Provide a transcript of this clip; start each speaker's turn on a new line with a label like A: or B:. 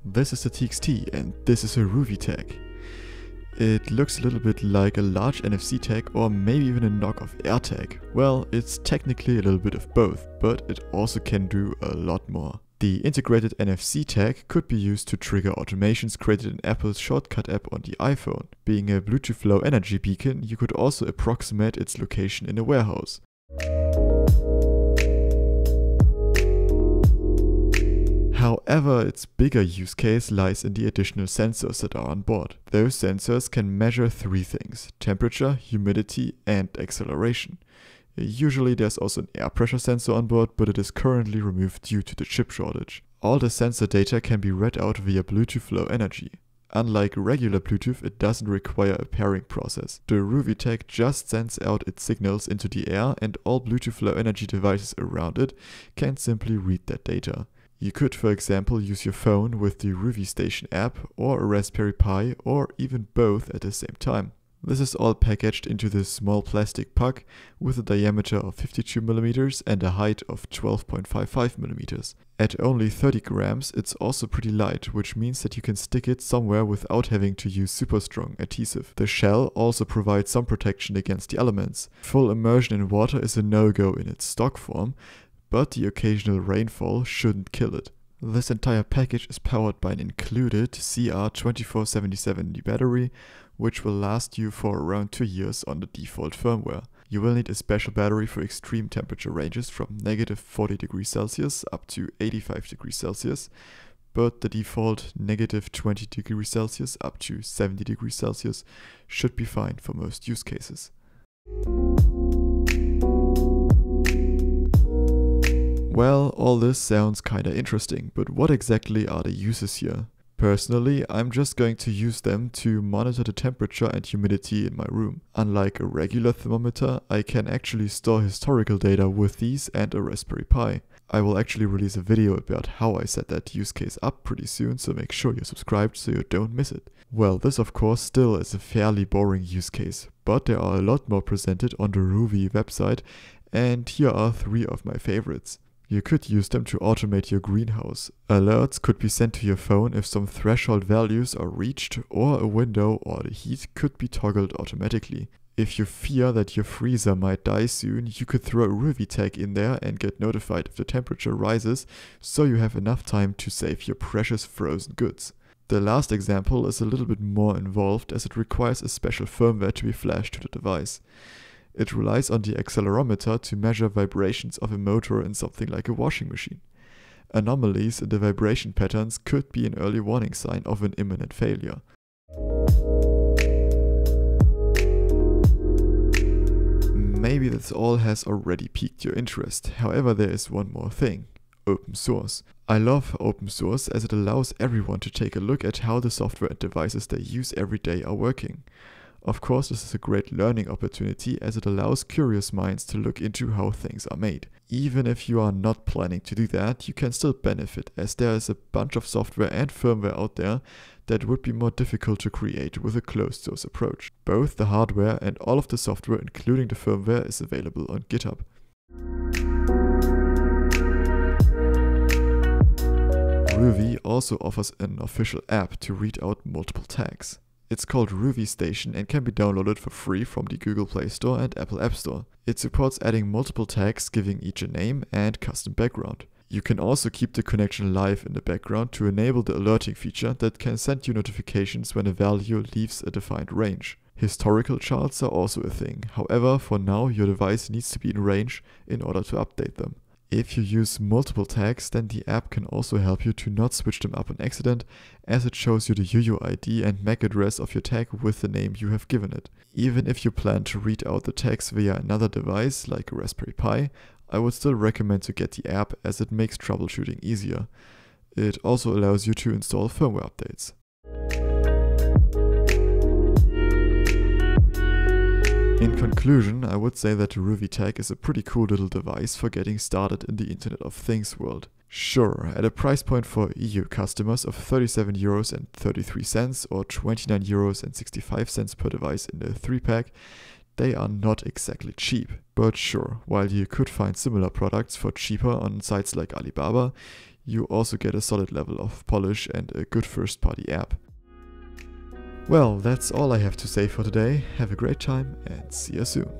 A: This is the TXT and this is a RuuviTag. It looks a little bit like a large NFC tag or maybe even a knock-off AirTag. Well, it's technically a little bit of both, but it also can do a lot more. The integrated NFC tag could be used to trigger automations created in Apple's shortcut app on the iPhone. Being a Bluetooth Low Energy beacon, you could also approximate its location in a warehouse. However, its bigger use case lies in the additional sensors that are on board. Those sensors can measure three things: temperature, humidity, and acceleration. Usually there's also an air pressure sensor on board, but it is currently removed due to the chip shortage. All the sensor data can be read out via Bluetooth Low Energy. Unlike regular Bluetooth, it doesn't require a pairing process. The RuuviTag just sends out its signals into the air, and all Bluetooth Low Energy devices around it can simply read that data. You could, for example, use your phone with the RuuviStation app, or a Raspberry Pi, or even both at the same time. This is all packaged into this small plastic puck with a diameter of 52mm and a height of 12.55mm. At only 30 grams, it's also pretty light, which means that you can stick it somewhere without having to use super strong adhesive. The shell also provides some protection against the elements. Full immersion in water is a no-go in its stock form, but the occasional rainfall shouldn't kill it. This entire package is powered by an included CR2477 battery, which will last you for around 2 years on the default firmware. You will need a special battery for extreme temperature ranges from -40°C up to 85°C, but the default -20°C up to 70°C should be fine for most use cases. Well, all this sounds kinda interesting, but what exactly are the uses here? Personally, I'm just going to use them to monitor the temperature and humidity in my room. Unlike a regular thermometer, I can actually store historical data with these and a Raspberry Pi. I will actually release a video about how I set that use case up pretty soon, so make sure you're subscribed so you don't miss it. Well, this of course still is a fairly boring use case, but there are a lot more presented on the Ruuvi website, and here are 3 of my favorites. You could use them to automate your greenhouse. Alerts could be sent to your phone if some threshold values are reached, or a window or the heat could be toggled automatically. If you fear that your freezer might die soon, you could throw a RuuviTag in there and get notified if the temperature rises, so you have enough time to save your precious frozen goods. The last example is a little bit more involved, as it requires a special firmware to be flashed to the device. It relies on the accelerometer to measure vibrations of a motor in something like a washing machine. Anomalies in the vibration patterns could be an early warning sign of an imminent failure. Maybe this all has already piqued your interest. However, there is one more thing: open source. I love open source as it allows everyone to take a look at how the software and devices they use every day are working. Of course, this is a great learning opportunity as it allows curious minds to look into how things are made. Even if you are not planning to do that, you can still benefit, as there is a bunch of software and firmware out there that would be more difficult to create with a closed source approach. Both the hardware and all of the software, including the firmware, is available on GitHub. Ruuvi also offers an official app to read out multiple tags. It's called RuuviStation and can be downloaded for free from the Google Play Store and Apple App Store. It supports adding multiple tags, giving each a name and custom background. You can also keep the connection live in the background to enable the alerting feature that can send you notifications when a value leaves a defined range. Historical charts are also a thing. However, for now your device needs to be in range in order to update them. If you use multiple tags, then the app can also help you to not switch them up on accident, as it shows you the UUID and MAC address of your tag with the name you have given it. Even if you plan to read out the tags via another device, like a Raspberry Pi, I would still recommend to get the app, as it makes troubleshooting easier. It also allows you to install firmware updates. In conclusion, I would say that the RuuviTag is a pretty cool little device for getting started in the Internet of Things world. Sure, at a price point for EU customers of €37.33 or €29.65 per device in the 3-pack, they are not exactly cheap. But sure, while you could find similar products for cheaper on sites like Alibaba, you also get a solid level of polish and a good first-party app. Well, that's all I have to say for today. Have a great time and see you soon.